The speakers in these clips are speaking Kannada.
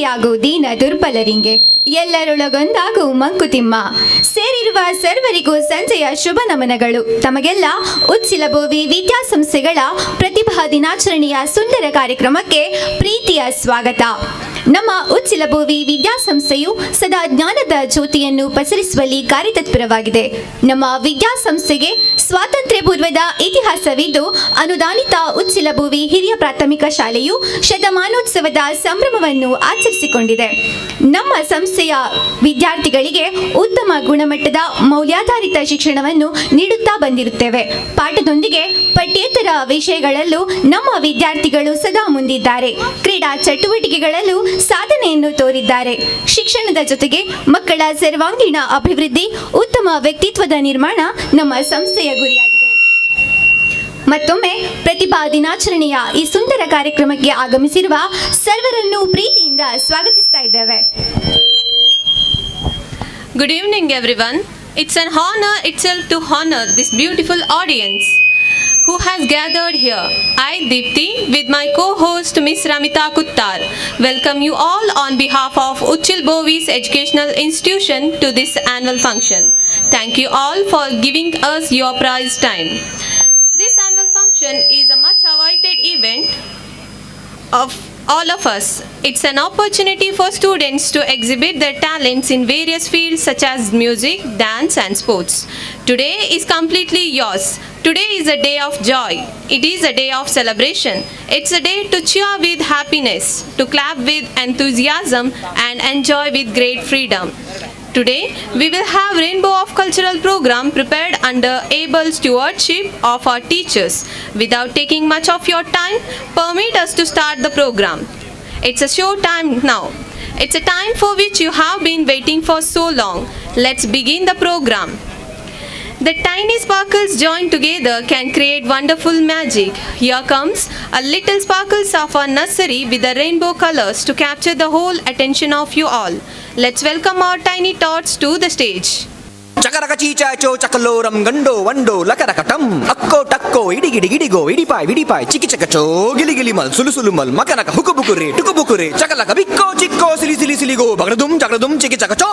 ದಯೆಯಾಗು ದೀನ ದುರ್ಬಲರಿಂಗೆ, ಎಲ್ಲರೊಳಗೊಂದಾಗು ಮಂಕುತಿಮ್ಮ. ಸೇರಿರುವ ಸರ್ವರಿಗೂ ಸಂಜೆಯ ಶುಭ ನಮನಗಳು. ತಮಗೆಲ್ಲ ಉಚ್ಚಿಲಭೋವಿ ವಿದ್ಯಾಸಂಸ್ಥೆಗಳ ಪ್ರತಿಭಾ ದಿನಾಚರಣೆಯ ಸುಂದರ ಕಾರ್ಯಕ್ರಮಕ್ಕೆ ಪ್ರೀತಿಯ ಸ್ವಾಗತ. ನಮ್ಮ ಉಚ್ಚಿಲಭೋವಿ ವಿದ್ಯಾಸಂಸ್ಥೆಯು ಸದಾ ಜ್ಞಾನದ ಜ್ಯೋತಿಯನ್ನು ಪಸರಿಸುವಲ್ಲಿ ಕಾರ್ಯತತ್ಪರವಾಗಿದೆ. ನಮ್ಮ ವಿದ್ಯಾಸಂಸ್ಥೆಗೆ ಸ್ವಾತಂತ್ರ್ಯ ಪೂರ್ವದ ಇತಿಹಾಸವಿದ್ದು, ಅನುದಾನಿತ ಉಚ್ಚಿಲಭೋವಿ ಹಿರಿಯ ಪ್ರಾಥಮಿಕ ಶಾಲೆಯು ಶತಮಾನೋತ್ಸವದ ಸಂಭ್ರಮವನ್ನು ಆಚರಿಸಿಕೊಂಡಿದೆ. ನಮ್ಮ ಸಂಸ್ಥೆಯ ವಿದ್ಯಾರ್ಥಿಗಳಿಗೆ ಉತ್ತಮ ಗುಣಮಟ್ಟದ ಮೌಲ್ಯಾಧಾರಿತ ಶಿಕ್ಷಣವನ್ನು ನೀಡುತ್ತಾ ಬಂದಿರುತ್ತೇವೆ. ಪಾಠದೊಂದಿಗೆ ಪಠ್ಯೇತರ ವಿಷಯಗಳಲ್ಲೂ ನಮ್ಮ ವಿದ್ಯಾರ್ಥಿಗಳು ಸದಾ ಮುಂದಿದ್ದಾರೆ. ಕ್ರೀಡಾ ಚಟುವಟಿಕೆಗಳಲ್ಲೂ ಸಾಧನೆಯನ್ನು ತೋರಿದ್ದಾರೆ. ಶಿಕ್ಷಣದ ಜೊತೆಗೆ ಮಕ್ಕಳ ಸರ್ವಾಂಗೀಣ ಅಭಿವೃದ್ಧಿ, ಉತ್ತಮ ವ್ಯಕ್ತಿತ್ವದ ನಿರ್ಮಾಣ ನಮ್ಮ ಸಂಸ್ಥೆಯ ಗುರಿಯಾಗಿದೆ. ಮತ್ತೊಮ್ಮೆ ಪ್ರತಿಭಾ ದಿನಾಚರಣೆಯ ಈ ಸುಂದರ ಕಾರ್ಯಕ್ರಮಕ್ಕೆ ಆಗಮಿಸಿರುವ ಸರ್ವರನ್ನು ಪ್ರೀತಿಯಿಂದ ಸ್ವಾಗತಿಸ್ತಾ ಇದ್ದೇವೆ. Good evening everyone. It's an honor itself to honor this beautiful audience who has gathered here. I, Deepthi, with my co-host Miss Ramita Kuttar, welcome you all on behalf of Uchil Bovis Educational Institution to this annual function. Thank you all for giving us your prized time. This annual function is a much awaited event of all of us. It's an opportunity for students to exhibit their talents in various fields such as music, dance and sports. Today is completely yours. Today is a day of joy. It is a day of celebration. It's a day to cheer with happiness, to clap with enthusiasm and enjoy with great freedom. Today, we will have rainbow of cultural program prepared under able stewardship of our teachers. Without taking much of your time, permit us to start the program. It's a show time now. It's a time for which you have been waiting for so long. Let's begin the program. The tiny sparkles joined together can create wonderful magic. Here comes a little sparkles of our nursery with the rainbow colors to capture the whole attention of you all. Let's welcome our tiny tots to the stage. ಚಕರಕ ಚೀಚಾಚೋ ಚಕಲೋರಂ ಗಂಡೋ ವಂಡೋ ಲಕರಕಟಂ ಅಕ್ಕೋ ಟಕ್ಕೋ ಇಡಿಗಿಡಿ ಗಿಡಿಗೋ ಇಡಿಪಾಯ್ ವಿಡಿಪಾಯ್ ಚಿಕಿ ಚಕಚೋ ಗಿಲಿಗಿಲಿ ಮಲ್ ಸುಲು ಸುಲು ಮಲ್ ಮಕನಕ ಹುಕುಬುಕುರೆ ಟುಕುಬುಕುರೆ ಚಕಲಕ ಬಿಕ್ಕೋ ಚಿಕ್ಕೋ ಸಿಲಿ ಸಿಲಿ ಸಿಲಿಗೋ ಬಗಡದುಂ ಚಿಕಿ ಚಕಚೋ.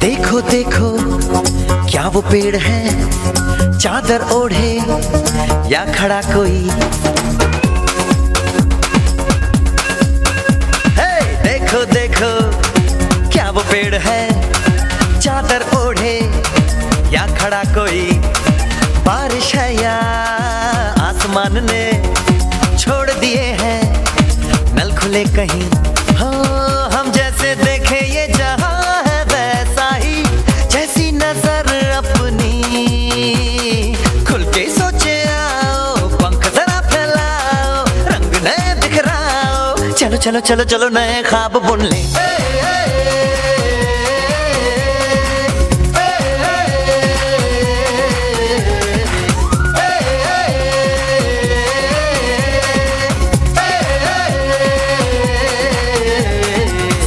देखो देखो क्या वो पेड़ है, चादर ओढ़े या खड़ा कोई. हे देखो देखो क्या वो पेड़ है, चादर ओढ़े या खड़ा कोई. बारिश है या आसमान ने छोड़ दिए हैं नल खुले कहीं. हो हम जैसे देखे ये जहां नजर अपनी खुल के सोचे आओ, पंख जरा फैलाओ, रंग नए बिखराओ. चलो चलो चलो चलो नए ख्वाब बुन ले.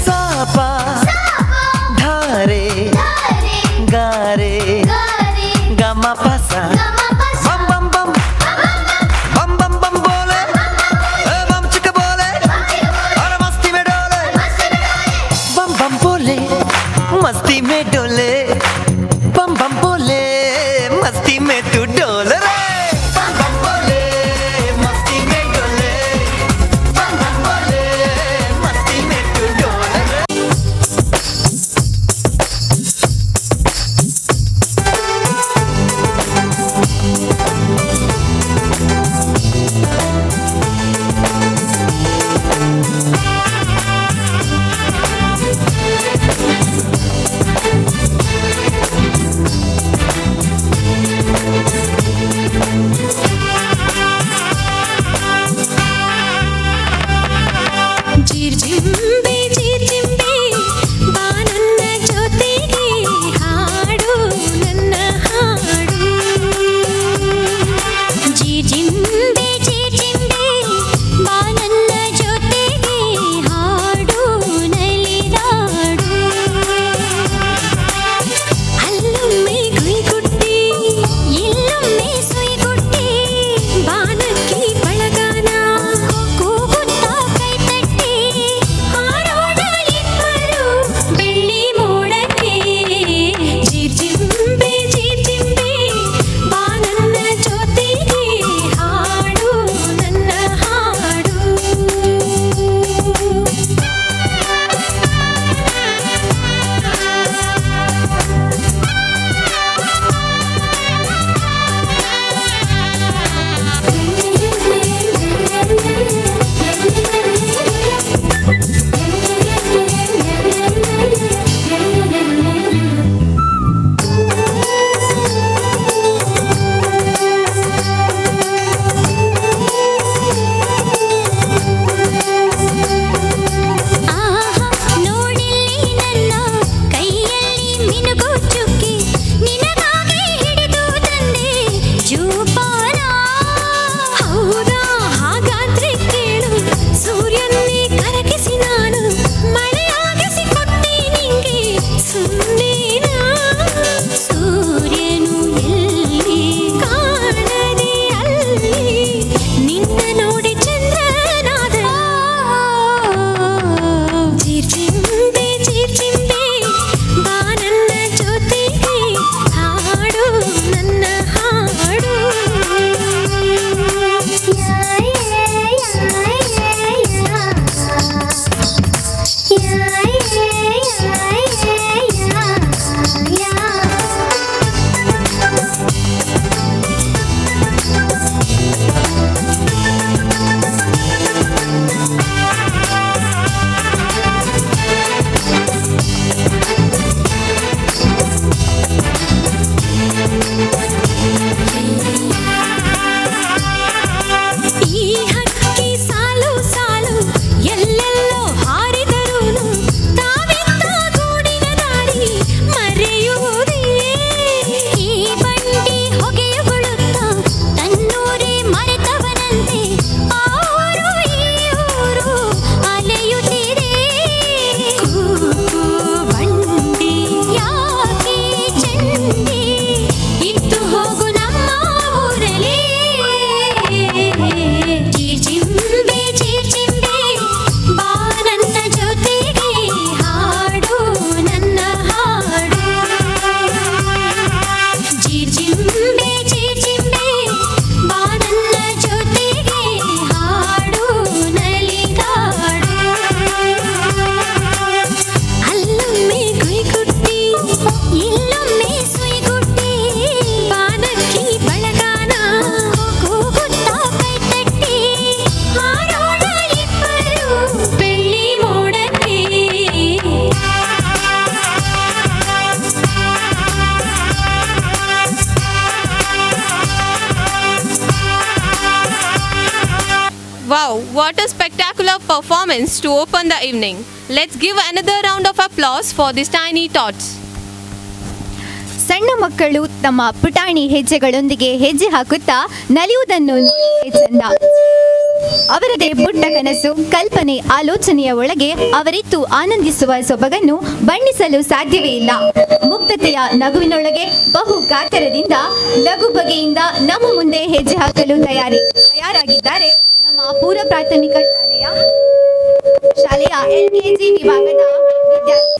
सापा धारे गारे गामा पासा बम बम बम बम बम बम बोले बम चिक बोले और मस्ती में डोले. बम बम बोले मस्ती में डोले, बम बम बोले मस्ती में तू डोल रे. बम बम बोले मस्ती में डोले, बम बम बोले मस्ती में तू डोल रे. What a spectacular performance to open the evening. Let's give another round of applause for these tiny tots. ಸಣ್ಣ ಮಕ್ಕಳು ತಮ್ಮ ಪುಟಾಣಿ ಹೆಜ್ಜೆಗಳೊಂದಿಗೆ ಹೆಜ್ಜೆ ಹಾಕುತ್ತಾ ನಲಿಯುವುದನ್ನು ನೋಡಿಯೇ ಚಂದ. ಅವರದೇ ಪುಟ್ಟ ಕನಸು, ಕಲ್ಪನೆ, ಆಲೋಚನೆಯ ಒಳಗೆ ಅವರಿತ್ತು ಆನಂದಿಸುವ ಸೊಬಗನ್ನು ಬಣ್ಣಿಸಲು ಸಾಧ್ಯವೇ ಇಲ್ಲ. ಮುಕ್ತತೆಯ ನಗುವಿನೊಳಗೆ ಬಹು ಕಾತರದಿಂದ ಲಘು ಬಗೆಯಿಂದ ನಮ್ಮ ಮುಂದೆ ಹೆಜ್ಜೆ ಹಾಕಲು ತಯಾರಾಗಿದ್ದಾರೆ ನಮ್ಮ ಪೂರ್ವ ಪ್ರಾಥಮಿಕ ಶಾಲೆಯ LKG ವಿಭಾಗದ ವಿದ್ಯಾರ್ಥಿ.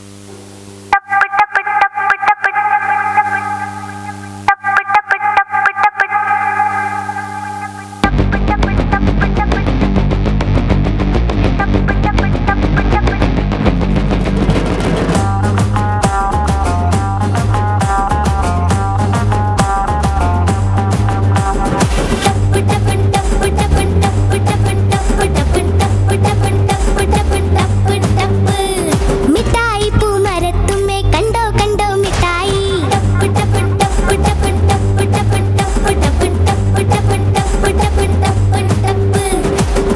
मिठाई पू मरत में कंडो कंडो मिठाई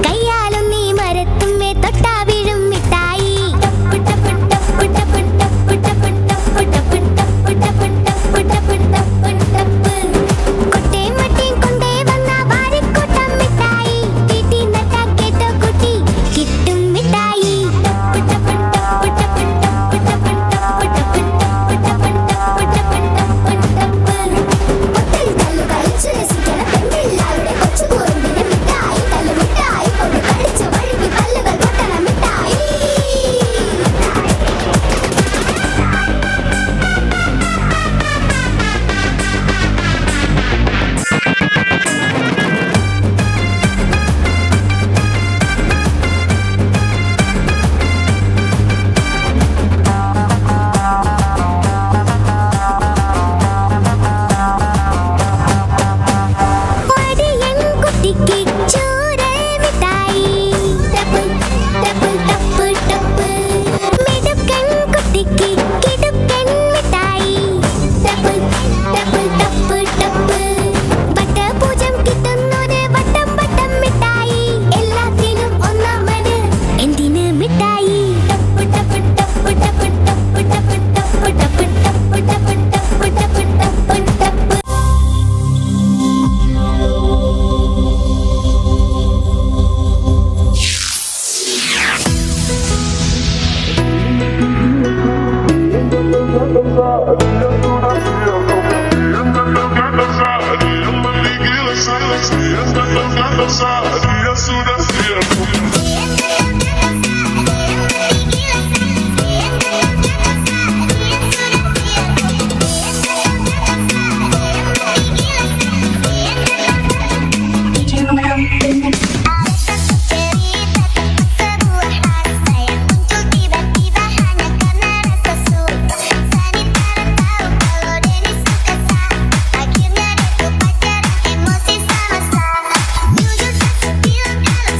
കയ്യാലും നീ മരത്തുമ്മേ തൊട്ടാ വീഴും മിഠായി കൊട്ടേ മട്ടേം കൊണ്ടേ വന്ന വാരിക്കൂട്ടം മിഠായി തീറ്റി നട്ടാ കേട്ടോ കുട്ടി കിട്ടും മിഠായി മടിയൻ കുട്ടിക്ക് ചൂരൽ മിഠായി ടപ്പ് ടപ്പ് ടപ്പ് മിടുക്കൻ കുട്ടിക്ക് കിടുക്കൻ മിഠായി ടപ്പ് ടപ്പ് ടപ്പ് ടപ്പ് വട്ടപൂജം കിട്ടുന്നൊരു വട്ടം വട്ടം മിഠായി എല്ലാത്തിനും ഒന്നാമത് എന്തിന് മിഠായി ടപ്പ് ടപ്പ് ടപ്പ് ടപ്പ് ടപ്പ് ടപ്പ് ടപ്പ് ടപ്പ് ടപ്പ് ടപ്പ് ടപ്പ് ടപ്പ് ടപ്പ് Akhirnya dia tuh pacaran emosi sama-sama. Jujur tak sepihak kalau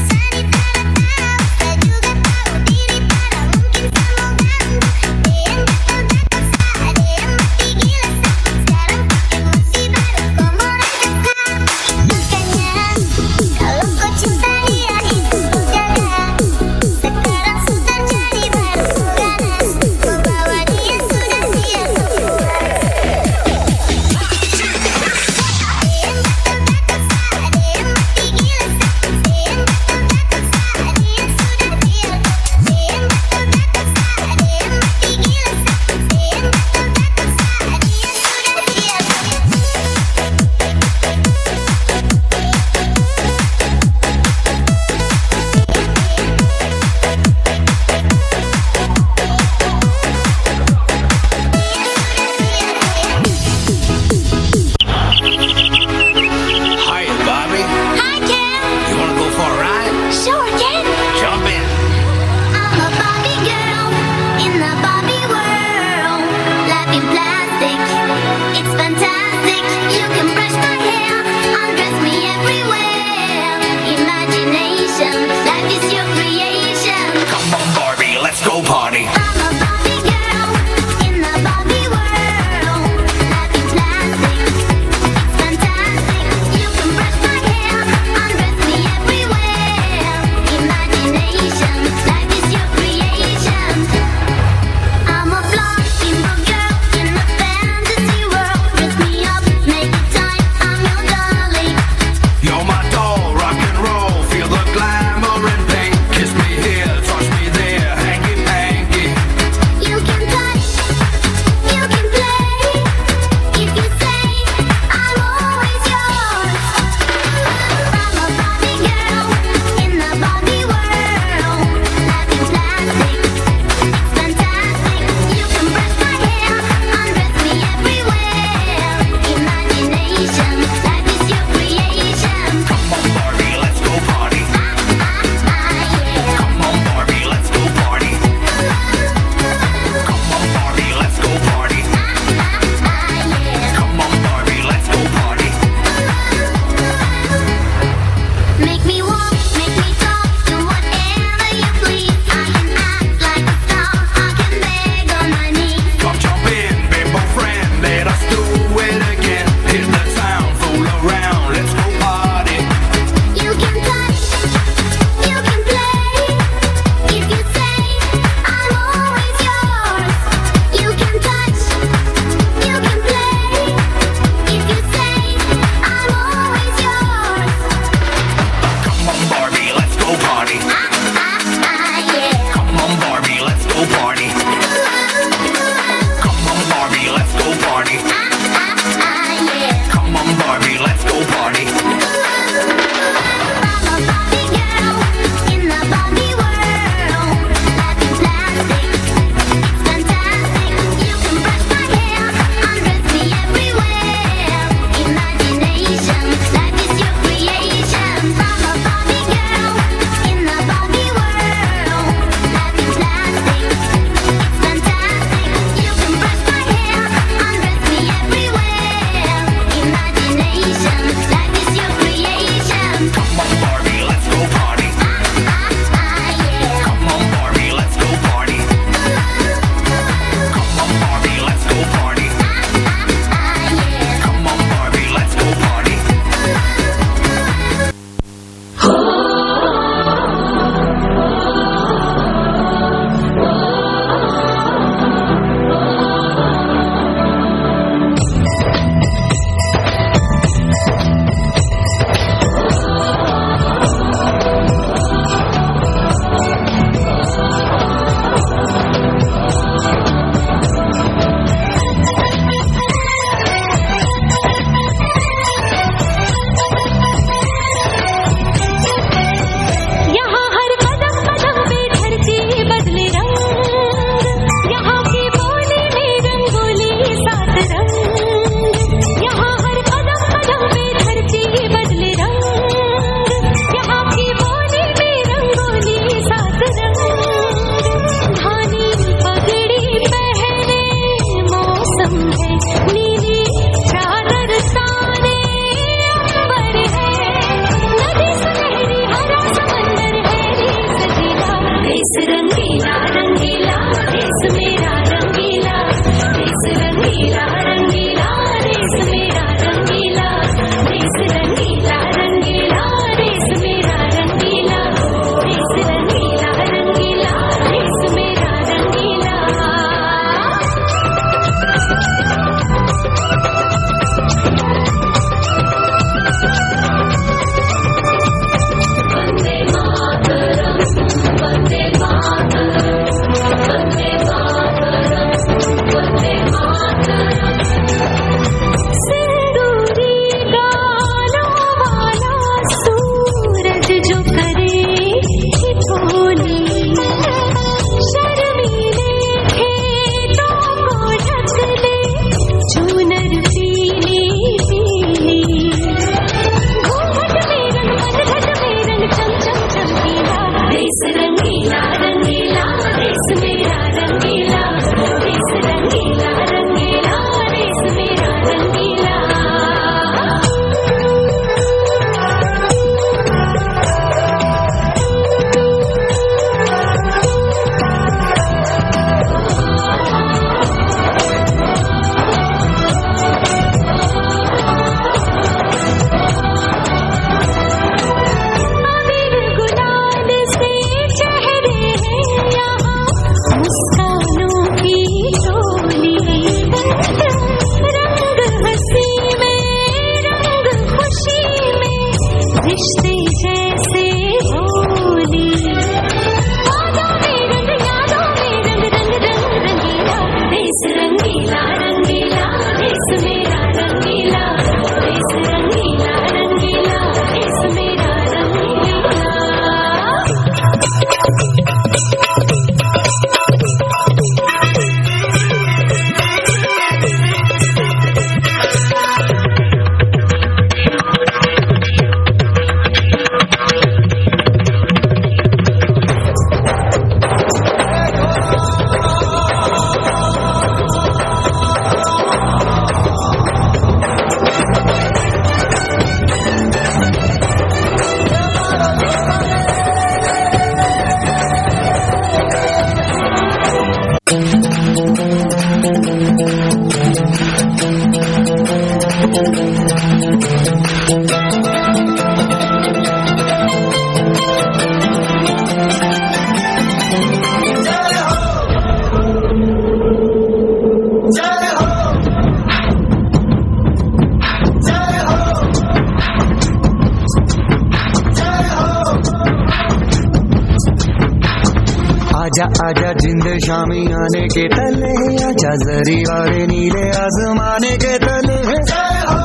आजा आजा जिंद शामी आने के तले, आजा जरी वाले नीले आसमाने के तले। जय हो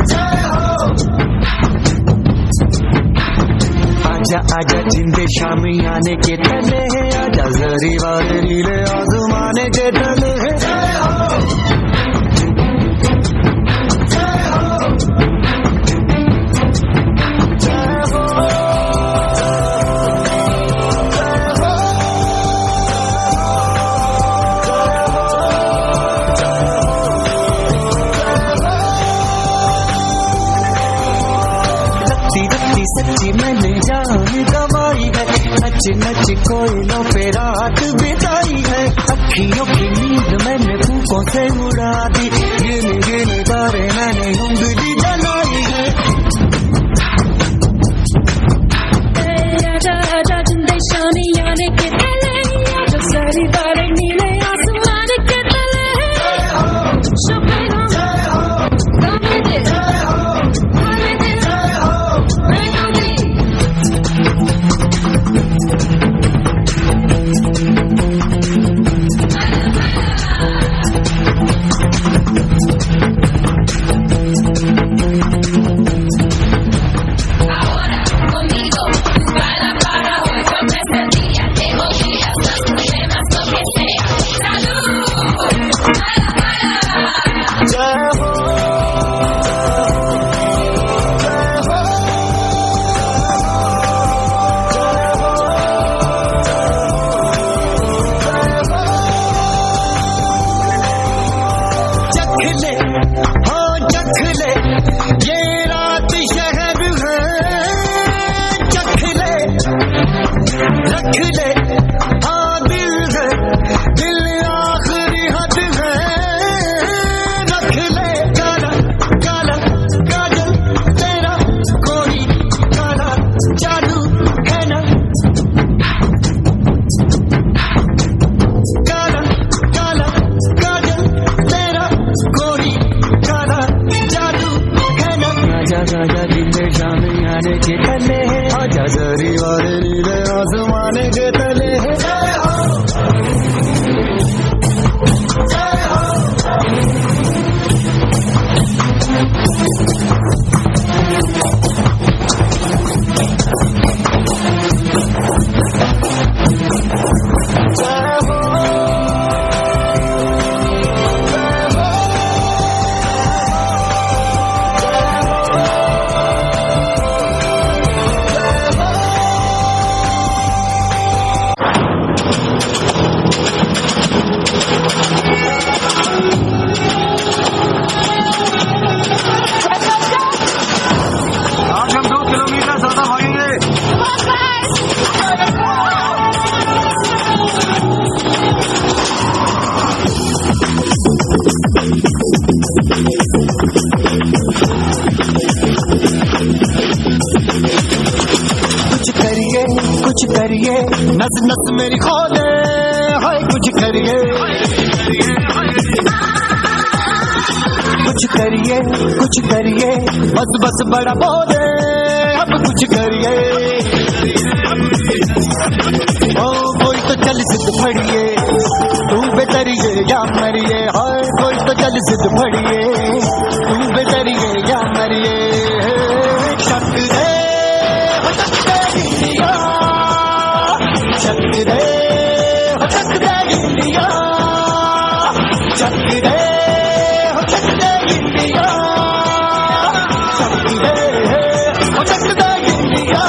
जय हो, आजा आजा जिंद शामी आने के तले, आजा जरी वाले नीले आसमाने के तले। जय हो जय हो जय हो। सच्ची मैंने जान गवाई है, नच नच कोयलों पे रात बिताई है। अखियों की नींद मैंने फूकों से उड़ा दी, गिन गिन तारे मैंने उंगली जलाई है। आजा आजा जिंदे शामी आने के तले, आजा सारी तारे नीले आसमान के तले। शुक्र जय हो, गाने दे जय हो, गाने दे जय हो, मैं दी। कुछ करिए नस नस मेरी खोले, हाय कुछ करिए कुछ करिए बस बस बड़ा बोले, अब कुछ करिए। ओ कोई तो चल सिद्ध फड़िए, तू बेतरिए या मरिए, हाय कोई तो चल सिद्ध फड़िए, तू बेतरिए या मरिए। शक रे इंडिया, चक दे हो चक दे इंडिया, चक दे हो चक दे इंडिया।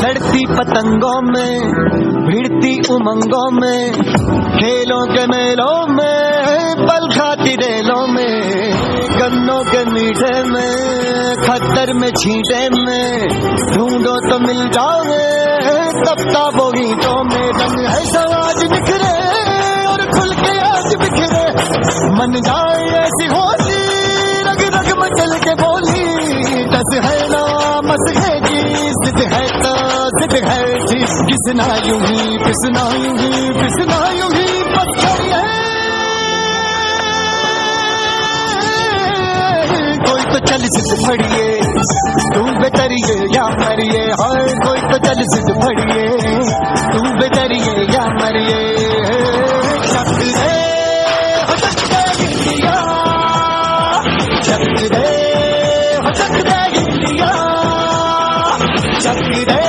लड़ती पतंगों में भिड़ती उमंगों में, खेलों के मेलों में पल खाती रेलों में, गन्नों के मीठे में खद्दर में छींटे में, ढूंढो तो मिल जाओगे तब ताबो गीतों में। रंग है समाज बिखरे और खुल के आज बिखरे, मन जाए ऐसी होली रग रग मचल के बोली। दस है ना मस है जी, जिद है तो जिद है जी, घिसना यूं ही पिसना यूं ही पिसना यूं ही, बस है चल सिद्ध फड़िए तू बेतरिए या मरिए हाय कोई तो चल सिद्ध फड़िए तू बेतरिए या मरिए शक दे हो सकता इंडिया शक दे हो सकता इंडिया शक दे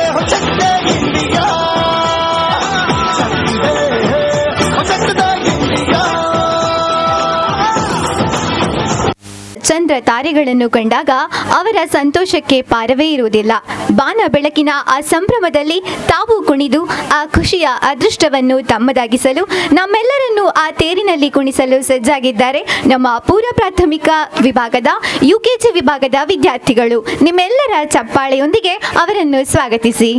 हो सकता इंडिया शक दे हो सकता इंडिया ಚಂದ್ರ ತಾರೆಗಳನ್ನು ಕಂಡಾಗ ಅವರ ಸಂತೋಷಕ್ಕೆ ಪಾರವೇ ಇರುವುದಿಲ್ಲ. ಬಾನ ಬೆಳಕಿನ ಆ ಸಂಭ್ರಮದಲ್ಲಿ ತಾವು ಕುಣಿದು ಆ ಖುಷಿಯ ಅದೃಷ್ಟವನ್ನು ತಮ್ಮದಾಗಿಸಲು ನಮ್ಮೆಲ್ಲರನ್ನು ಆ ತೇರಿನಲ್ಲಿ ಕುಣಿಸಲು ಸಜ್ಜಾಗಿದ್ದಾರೆ ನಮ್ಮ ಪೂರ್ವ ಪ್ರಾಥಮಿಕ ವಿಭಾಗದ UKG ವಿಭಾಗದ ವಿದ್ಯಾರ್ಥಿಗಳು. ನಿಮ್ಮೆಲ್ಲರ ಚಪ್ಪಾಳೆಯೊಂದಿಗೆ ಅವರನ್ನು ಸ್ವಾಗತಿಸಿ.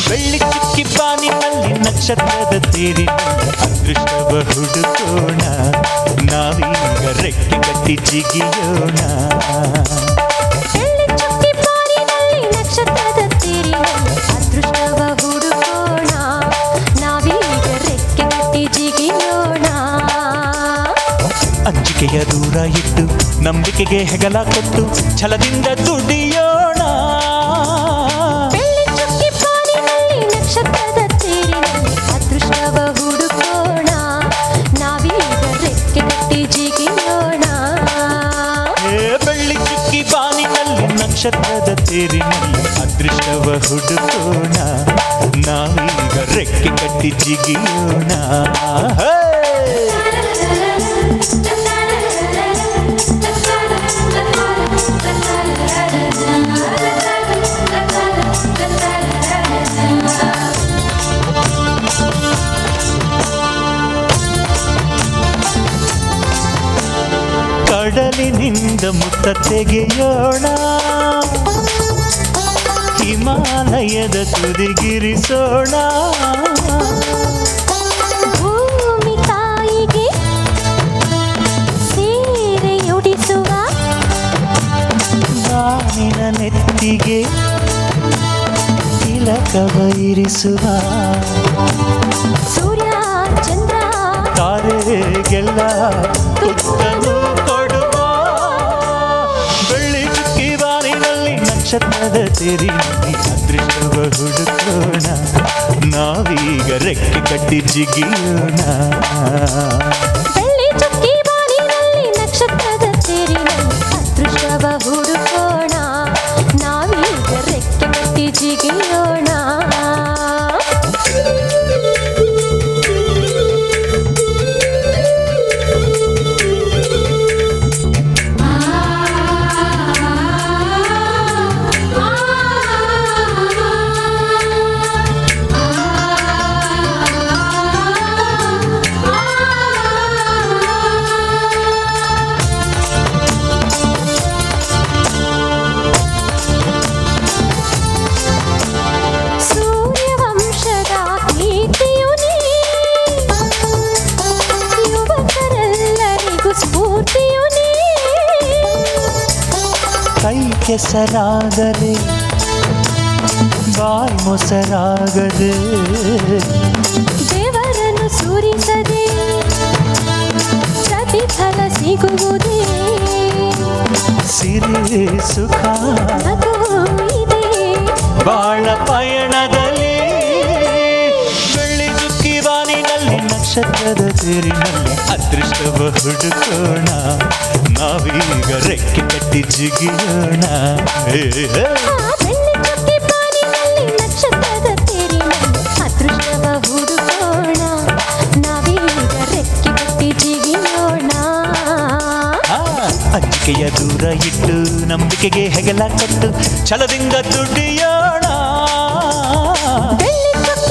ಬೆಳ್ಳಿ ಚುಕ್ಕಿ ಬಾನಿನಲ್ಲಿ ನಕ್ಷತ್ರದ ತೇರಿನಲ್ಲಿ ಅದೃಷ್ಟವ ಹುಡುಕೋಣ ನಾವೀಗ ರೆಕ್ಕೆ ಕಟ್ಟಿ ಜಿಗಿಯೋಣ ನಕ್ಷತ್ರದ ತೇರಿನಲ್ಲಿ ಅದೃಷ್ಟವ ಹುಡುಕೋಣ ನಾವೀಗ ರೆಕ್ಕೆ ಕಟ್ಟಿ ಜಿಗಿಯೋಣ ಅಂಜಿಕೆಯ ದೂರ ಇಟ್ಟು ನಂಬಿಕೆಗೆ ಹೆಗಲ ಕೊಟ್ಟು ಛಲದಿಂದ ದುಡಿಯೋಣ ನಕ್ಷತ್ರದ ತೇರಿನಲ್ಲಿ ಅದೃಷ್ಟವ ಹುಡುಕೋಣ ನಾವೀಗ ರೆಕ್ಕೆ ಕಟ್ಟಿ ಜಿಗಿಯೋಣ ಬೆಳ್ಳಿ ಚುಕ್ಕಿ ಬಾನಿನಲ್ಲಿ ನಕ್ಷತ್ರದ ತೇರಿನಲ್ಲಿ ಅದೃಷ್ಟವ ಹುಡುಕೋಣ ನಾವೀಗ ರೆಕ್ಕೆ ಕಟ್ಟಿ ಜಿಗಿಯೋಣ ಕಡಲಿನಿಂದ ಮುತ್ತ ತೆಗೆಯೋಣ ಹಿಮಾಲಯದ ತುದಿಗಿರಿಸೋಣ ಭೂಮಿ ತಾಯಿಗೆ ಸೀರೆಯುಡಿಸುವ ಬಾನಿನ ನೆತ್ತಿಗೆ ತಿಲಕವ ಇರಿಸುವ ಸೂರ್ಯ ಚಂದ್ರ ತಾರೆಗೆಲ್ಲ ತುತ್ತನ್ನು ಕೊಡುವ ಬೆಳ್ಳಿ ಚುಕ್ಕಿ ಬಾನಿನಲ್ಲಿ ನಕ್ಷತ್ರದ ತೇರಿನಲ್ಲಿ ಅದೃಷ್ಟವ ಹುಡುಕೋಣ ನಾವೀಗ ರೆಕ್ಕೆ ಕಟ್ಟಿ ಜಿಗಿಯೋಣ ಬೆಳ್ಳಿ ಚುಕ್ಕಿ ಬಾನಿನಲ್ಲಿ ನಕ್ಷತ್ರದ ತೇರಿನಲ್ಲಿ ಅದೃಷ್ಟವ ಹುಡುಕೋಣ ನಾವೀಗ ರೆಕ್ಕೆ ಕಟ್ಟಿ ಜಿಗಿಯೋಣ ಸೂರ್ಯವಂಶದ ಕೀರ್ತಿಯು ನೀ ಯುವಕರೆಲ್ಲರಿಗೂ ಸ್ಫೂರ್ತಿಯು ನೀ ಕೈ ಕೆಸರಾಗದೆ ಬಾಯಿ ಮೊಸರಾಗದೆ ದೇವರನ್ನು ಸುರಿಸದೆ ಪ್ರತಿಫಲ ಸಿಗುವುದೇ ಸಿರಿ ಸುಖ ನಗು ಇದೆ ಬಾಳ ಪಯಣದಲ್ಲಿ ಬೆಳ್ಳಿ ಚುಕ್ಕಿ ಬಾನಿನಲ್ಲಿ ನಕ್ಷತ್ರದ ತೇರಿನಲ್ಲಿ ಅದೃಷ್ಟವ ಹುಡುಕೋಣ ನಾವೀಗ ರೆಕ್ಕೆ ಕಟ್ಟಿ ಜಿಗಿಯೋಣ ಆ ಬೆಳ್ಳಿ ಚುಕ್ಕಿ ಬಾನಿನಲ್ಲಿ ನಕ್ಷತ್ರದ ತೇರಿನಲ್ಲಿ ಅದೃಷ್ಟವ ಹುಡುಕೋಣ ನಾವೀಗ ರೆಕ್ಕೆ ಕಟ್ಟಿ ಜಿಗಿಯೋಣ ಅಂಜಿಕೆಯ ದೂರ ಇಟ್ಟು ನಂಬಿಕೆಗೆ ಹೆಗಲ ಕೊಟ್ಟು ಛಲದಿಂದ ದುಡಿಯೋಣ ಬೆಳ್ಳಿ ಚುಕ್ಕಿ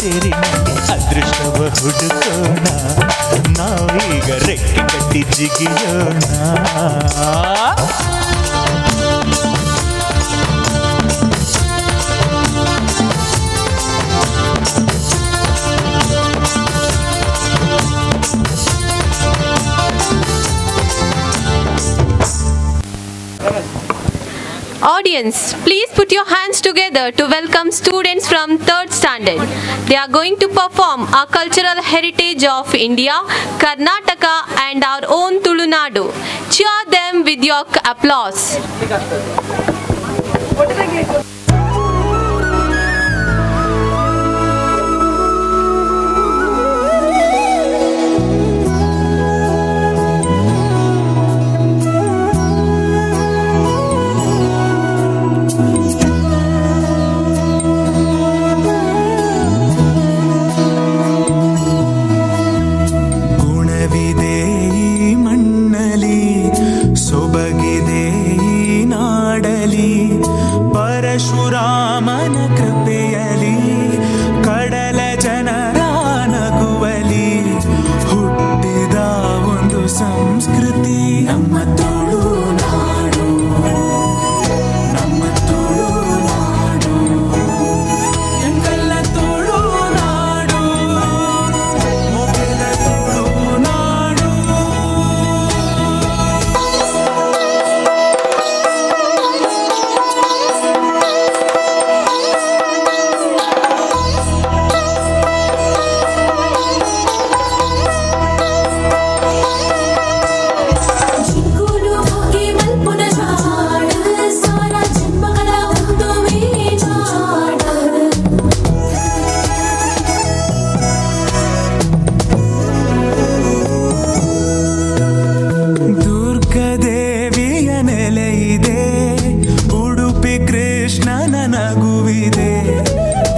ಸೇರಿ ನಮಗೆ ಅದೃಷ್ಟವ ಹುಡುಕೋಣ, ನಾವೀಗ ರೆಕ್ಕೆ ಕಟ್ಟಿ ಜಿಗಿಯೋಣ. Audience, please put your hands together to welcome students from 3rd standard. They are going to perform our cultural heritage of India, Karnataka and our own Tulunadu. Cheer them with your applause. ಪರಶುರಾಮನ ಕೃಪೆಯಲಿ ಕಡಲ ಜನರ ನಗುವಲಿ ಹುಟ್ಟಿದ ಒಂದು ಸಂಸ್ಕೃತಿ ನಮ್ಮ ತುಳುನಾಡು, ನಮ್ಮ ತುಳುನಾಡು, ಎಂಕಲ್ಲ ತುಳುನಾಡು, ಮೊಗೆದ ತುಳುನಾಡು. ದುರ್ಗದೇವಿಯ ನೆಲೆಯಿದೆ, ಉಡುಪಿ ಕೃಷ್ಣನ ನಗುವಿದೆ,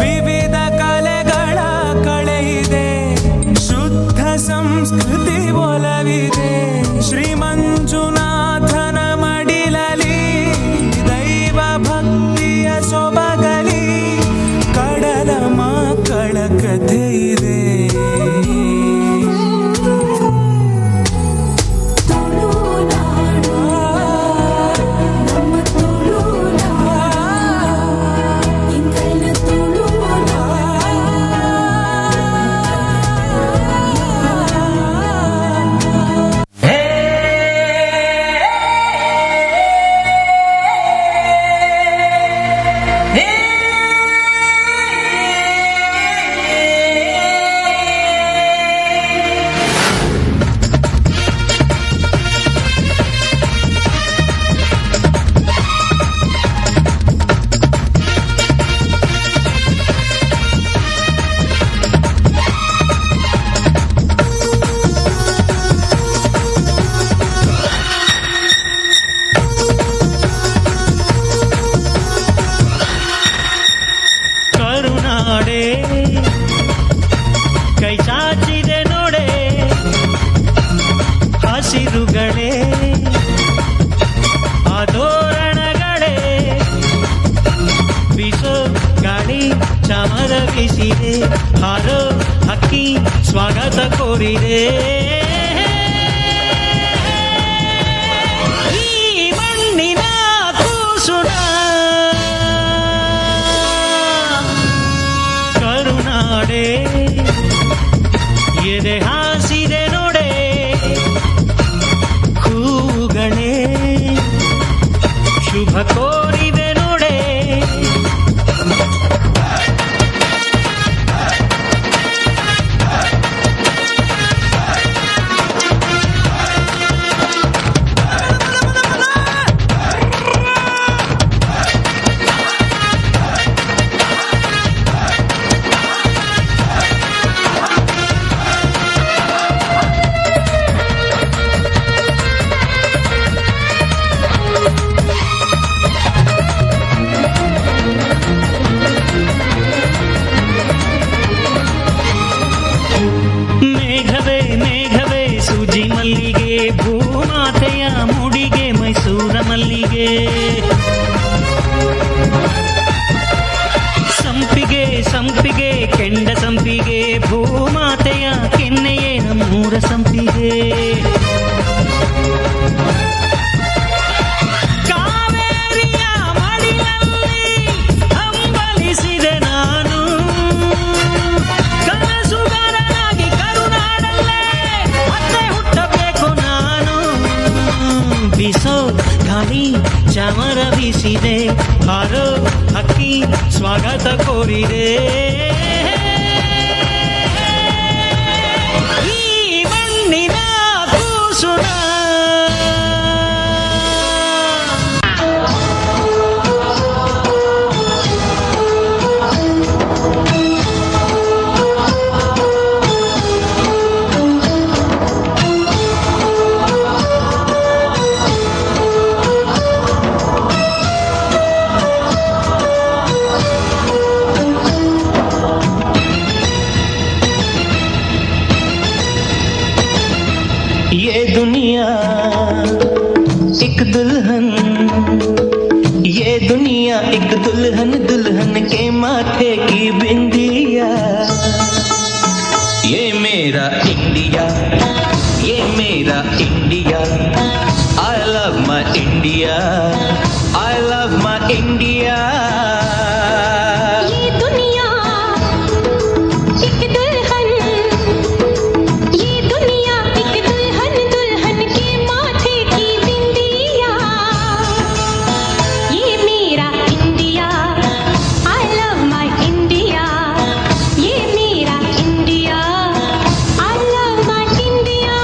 ವಿವಿಧ ಕಲೆಗಳ ಕಳೆಯಿದೆ, ಶುದ್ಧ ಸಂಸ್ಕೃತಿ ಒಲವಿದೆ. ಶ್ರೀ ಮಂಜುನಾಥನ ಮಡಿಲಲಿ ದೈವ ಭಕ್ತಿಯ ಸೊಬಗಲಿ ಕಡಲ ಮಕ್ಕಳ ಕಥೆ ಇದೆ. ಕೈ ಚಾಚಿದೆ ನೋಡೆ ಹಸಿರುಗಳೇ, ಆದೋರಣಗಳೇ, ಬೀಸೋ ಗಾಳಿ ಚಮರ ಬೀಸಿದೆ, ಹಾರೋ ಹಕ್ಕಿ ಸ್ವಾಗತ ಕೋರಿದೆ. ಈ ಮಣ್ಣಿನ ಕೂಸುನ ಕರುನಾಡೆ ಎದೆ ಹಾಸಿದೆ ನೋಡೆ, ಕೂಗಳೇ ಶುಭ ಕೋರಿವೆ ನೋಡೆ. ಭೂಮಾತೆಯ ಮುಡಿಗೆ ಮೈಸೂರ ಮಲ್ಲಿಗೆ, ಸಂಪಿಗೆ ಸಂಪಿಗೆ ಕೆಂಡ ಸಂಪಿಗೆ ನೆನಪಿಗೆ ಭೂಮಾತೆಯ ಕೆನ್ನೆಯೇ ನಮ್ಮೂರ ಸಂಪಿಗೆ. ಕಾವೇರಿಯ ಮಡಿಲಲ್ಲಿ ಹಂಬಲಿಸಿದೆ ನಾನು, ಕನಸುಗಾರನಾಗಿ ಕರುನಾಡಲ್ಲೇ ಮತ್ತೆ ಹುಟ್ಟಬೇಕು ನಾನು. ಬಿಸೋ ಗಾಳಿ ಚಾಮರ ಬೀಸಿದೆ, ಹಾರೋ ಹಕ್ಕಿ ಸ್ವಾಗತ ಕೋರಿದೆ. ಈ ಮಣ್ಣಿನ ಕೂಸುನ ये दुनिया एक दुल्हन, ये दुनिया एक दुल्हन, दुल्हन के माथे की बिंदिया. ये मेरा इंडिया, ये मेरा India. I love my India, I love my India. ये दुनिया एक दुल्हन, ये दुनिया एक दुल्हन, दुल्हन के माथे की बिंदिया. ये मेरा India, I love my India. ये मेरा India, I love my India.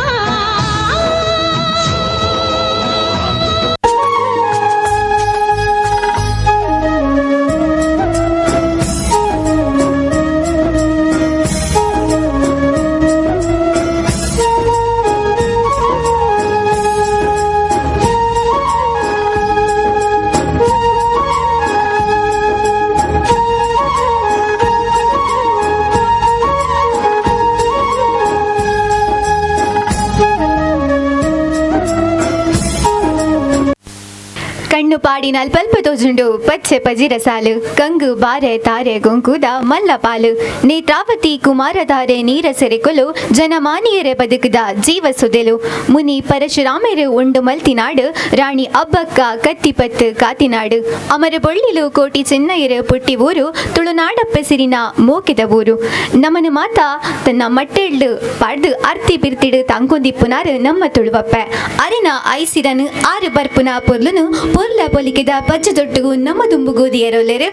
ಕಣ್ಣು ಪಾಡಿನಲ್ ಪಲ್ಪತೋಜುಂಡು ಪಚ್ಚೆ ಪಜಿರಸಾಲು ಕಂಗು ಬಾರೆ ತಾರೆ ಗೊಂಕುದ ಮಲ್ಲಪಾಲು ನೇತ್ರಾವತಿ ಕುಮಾರಧಾರೆ ನೀರ ಸೆರೆಕೊಲು ಜನಮಾನಿಯರೆ ಬದುಕದ ಜೀವ ಸುದೆಲು ಮುನಿ ಪರಶುರಾಮರು ಉಂಡು ಮಲ್ತಿನಾಡು ರಾಣಿ ಅಬ್ಬಕ್ಕ ಕತ್ತಿಪತ್ತು ಕಾತಿನಾಡು ಅಮರ ಬೊಳ್ಳಿಲು ಕೋಟಿ ಚೆನ್ನಯ್ಯರು ಪುಟ್ಟಿ ಊರು ತುಳುನಾಡ ಪೆಸಿರಿನ ಮೋಕಿದ ಊರು ನಮ್ಮನು ಮಾತ ತನ್ನ ಮಟ್ಟೆಳ್ಳು ಪಡ್ದು ಅರ್ತಿ ಬಿರ್ತಿಡು ತಂಕೊಂದಿಪ್ಪುನಾರು ನಮ್ಮ ತುಳುವಪ್ಪೆ ಅರಿನ ಐಸಿರನು ಆರು ಬರ್ಪುನ ಪೊರ್ಲುನು ಪೊರ್ಲ ಪೊಲಿಕೆದ ಪಚ್ಚ ತೊಟ್ಟುಗು ನಮ್ಮ ತುಂಬುಗೂದಿಯರೊಲ್ಲೆರು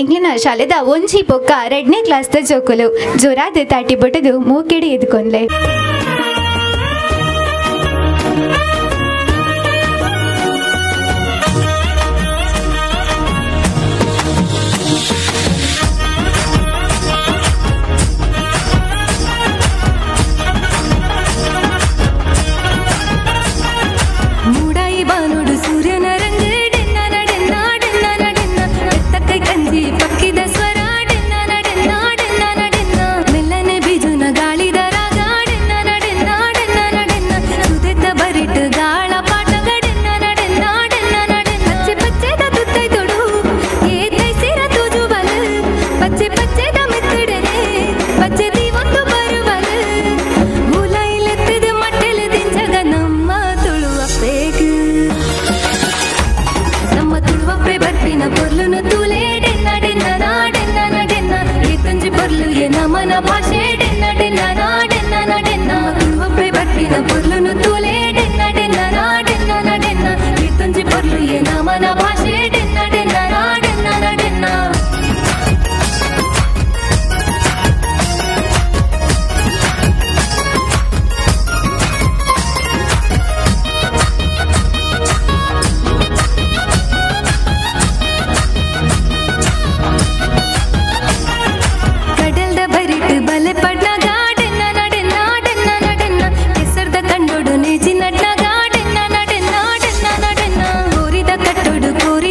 ಎಂಗ್ಲಿನ ಶಾಲೆದ ಒಂಜಿ ಪೊಕ್ಕ 2ನೇ ಕ್ಲಾಸ್ದ ಜೋಕುಲು ಜೋರಾದ ತಾಟಿ ಬೊಟ್ಟದು ಮೂಕೆಡೆ ಎದ್ಕೊಂಡ್ಲೆ. ಮೂಡಾಯಿ ಬಾನುಡು ಸೂರ್ಯನ ರಂಗ ಡೆನ್ನ ನಡೆನ್ನ ಡೆನ್ನ ನಡೆನ್ನ ಎತ್ತಕ್ಕೈ ಕಂಜಿ ಪಕ್ಕಿದ ಸ್ವರ ಡೆನ್ನ ನಡೆನ್ನ ಡೆನ್ನ ನಡೆನ್ನ ಮೆಲ್ಲನೆ ಬಿಜುನ ಗಾಳಿದ ರಾಗ ಡೆನ್ನ ನಡೆನ್ನ ಡೆನ್ನ ನಡೆನ್ನ ಸುದೆತ್ತ ಬರಿಟ್ಟು ಗಾಳ ಪಾಠಗ ಡೆನ್ನ ನಡೆನ್ನ ಡೆನ್ನ ನಡೆನ್ನ ಪಚ್ಚೆ ಪಚ್ಚೆದ ತುತ್ತೈ ತೊಡು ಏತೈ ಸಿರ ತುಜು ಬಲು ಪಚ್ಚೆ ಪಚ್ಚೆದ ಮೆತ್ತಡೆನೆ ಪಚ್ಚೆ ದೀವೊಂದು ಬರುವಲು ಮೂಲೈಲೆತ್ತಿದ ಮಟ್ಟೆಲು ದಿಂಜಗ ನಮ್ಮ ತುಳುವಪ್ಪೇಗು ನಮ್ಮ ತುಳುವಪ್ಪೆ ಬರ್ಪಿನ ಪೊರ್ಲುನು ತೂಲೆ ಡೆನ್ನ ಡೆನ್ನ ನಾಡೆನ್ನ ನಡೆನ್ನ ಈ ತಂಜಿ ಪೊರ್ಲು ಎ ನಮನ ಭಾಷೆ ಡೆನ್ನ ಡೆನ್ನ ನಾಡೆನ್ನ ನಡೆನ್ನ ತುಳುವಪ್ಪೆ ಬರ್ಪಿನ ಪೊರ್ಲುನು ತೂಲೆ ಡೆನ್ನ ಡೆನ್ನ ನಾಡೆನ್ನ ನಡೆನ್ನ ಈ ತಂಜಿ ಪೊರ್ಲು ಎ ನಮನ ಭಾಷೆ ಡೆನ್ನ ಡೆನ್ನ ನಾಡೆನ್ನ ನಡೆನ್ನ. ಕಡಲ್ದ ಬರಿಟ್ಟು ಬಲೆ ಪಡ್ನ ಗಾಡೆನ್ನ ನಡೆನ್ನ ಡೆನ್ನ ನಡೆನ್ನ ಕೆಸರ್ದ ಕಂಡೋಡು ನೇಜಿ ನಡ್ನ ಗಾಡೆನ್ನ ನಡೆನ್ನ ಡೆನ್ನ ನಡೆನ್ನ ಕೋರಿದ ಕಟ್ಟೋಡು ಕೋರಿ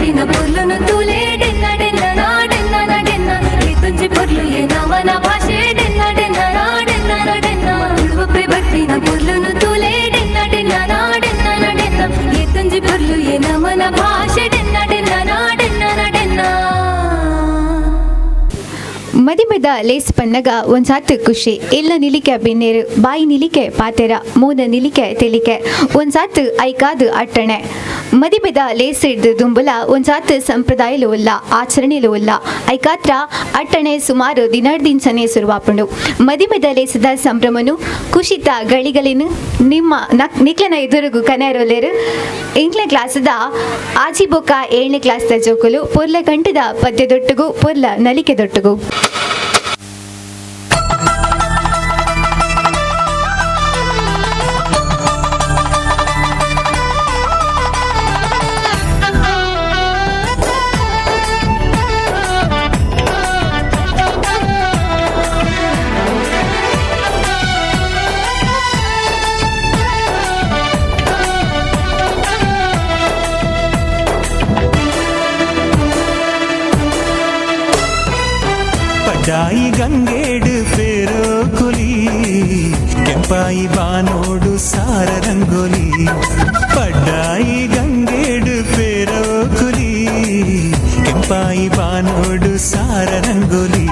ಬತ್ತಿನ ಪುರ್ಲುನು ತೂಲೆ ಡೆನ್ನ ಡೆನ್ನ ನಾ ಡೆನ್ನ ನ ಡೆನ್ನ ಈ ತುಂಜಿ ಪುರ್ಲು ಏ ನಮನ ಭಾಷೆ ಡೆನ್ನ ಡೆನ್ನ ನಾ ಡೆನ್ನ ನ ಡೆನ್ನ ಉಳುವಪ್ಪೆ ಬತ್ತಿನ ಪುರ್ಲುನು ತೂಲೆ ಡೆನ್ನ ಡೆನ್ನ ನಾ ಡೆನ್ನ ನ ಡೆನ್ನ ಈ ತುಂಜಿ ಪುರ್ಲು ಏ ನಮನ ಭಾಷೆ ಡೆನ್ನ ಡೆನ್ನ ನಾ ಡೆನ್ನ ನ ಡೆನ್ನ. ಮದಿಮೆದ ಲೇಸ್ ಪನ್ನಗ ಒಂದ್ಸಾತ್ ಖುಷಿ ಇಲ್ಲ ನಿಲಿಕೆ ಬೆನ್ನೇರು ಬಾಯಿ ನಿಲಿಕೆ ಪಾತೆರ ಮೂನ ನಿಲಿಕೆ ತೆಲಿಕೆ ಒಂದ್ಸಾತ್ ಐಕಾದು ಅಟ್ಟಣೆ ಮದಿಮೆದ ಲೇಸ್ ಹಿಡ್ದು ದುಂಬುಲ ಒಂದ್ಸಾತ್ ಸಂಪ್ರದಾಯಲು ಇಲ್ಲ ಆಚರಣೆಲು ಇಲ್ಲ ಐಕಾತ್ರ ಅಟ್ಟಣೆ ಸುಮಾರು ದಿನದಿಂಚನೆ ಶುರುವಾಪುಂಡು ಮದಿಮೆದ ಲೇಸದ ಸಂಭ್ರಮನು ಖುಷಿತ ಗಳಿಗಳಿನು ನಿಮ್ಮ ನಿಕ್ಲನ ಎದುರುಗು ಕನೆರೋಲೇರು 8ನೇ ಕ್ಲಾಸದ ಆಜಿಬೊಕ್ಕ 7ನೇ ಕ್ಲಾಸ್ದ ಜೋಕುಲು ಪುರ್ಲ ಗಂಟದ ಪದ್ಯದೊಟ್ಟುಗು ಪುರ್ಲ ನಲಿಕೆ ದೊಟ್ಟುಗು. ಪಡ್ಡಾಯಿ ಗಂಗೇಡು ಪೇರೋ ಕುಲಿ ಕೆಂಪಾಯಿ ಬಾನೋಡು ಸಾರ ರಂಗೋಲಿ ಪಡ್ಡಾಯಿ ಗಂಗೇಡು ಪೇರೋ ಕುಲಿ ಕೆಂಪಾಯಿ ಬಾನೋಡು ಸಾರ ರಂಗೋಲಿ